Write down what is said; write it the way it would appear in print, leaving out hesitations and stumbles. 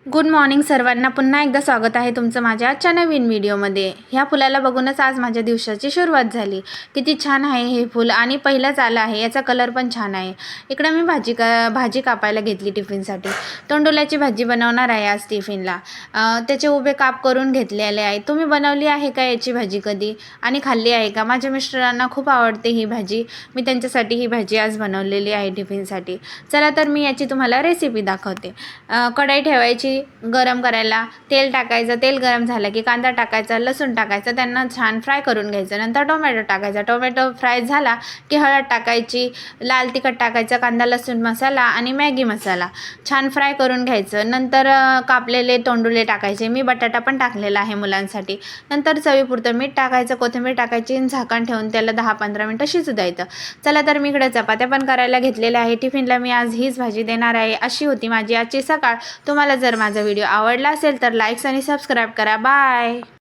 Good morning सर्वांना, पुन्हा एकदा स्वागत आहे तुमचं माझ्या आजच्या नवीन व्हिडिओमध्ये। ह्या फुलाला बघूनच आज माझ्या दिवसाची सुरुवात झाली। किती छान आहे हे फुल आणि पहिलाच आलं आहे, याचा कलर पण छान आहे। इकडे मी भाजी कापायला घेतली टिफिनसाठी। तोंडुल्याची भाजी बनवणार आहे आज टिफिनला। त्याचे उभे काप करून घेतलेले आहे। तुम्ही बनवली आहे का याची भाजी कधी आणि खाल्ली आहे का? माझ्या मिस्टरांना खूप आवडते ही भाजी। मी त्यांच्यासाठी ही भाजी आज बनवलेली आहे टिफिनसाठी। चला तर मी याची तुम्हाला रेसिपी दाखवते। कढई ठेवायची गरम करायला, तेल टाकायचं, तेल गरम झालं की कांदा टाकायचा, लसूण टाकायचं, त्यांना छान फ्राय करून घ्यायचं। नंतर टोमॅटो टाकायचा, टोमॅटो फ्राय झाला की हळद टाकायची, लाल तिखट टाकायचं, कांदा लसूण मसाला आणि मॅगी मसाला छान फ्राय करून घ्यायचं। नंतर कापलेले तोंडुले टाकायचे, मी बटाटा पण टाकलेला आहे मुलांसाठी। नंतर चवीपुरतं मीठ टाकायचं, कोथिंबीर टाकायची, झाकण ठेवून त्याला 10-15 मिनिटं शिजू द्यायचं। चला तर मी इकडे चपात्या पण करायला घेतलेल्या आहे। टिफिनला मी आज हीच भाजी देणार आहे। अशी होती माझी आजची सकाळ। तुम्हाला जर माझा व्हिडिओ आवडला असेल तर लाईक्स आणि सबस्क्राईब करा। बाय।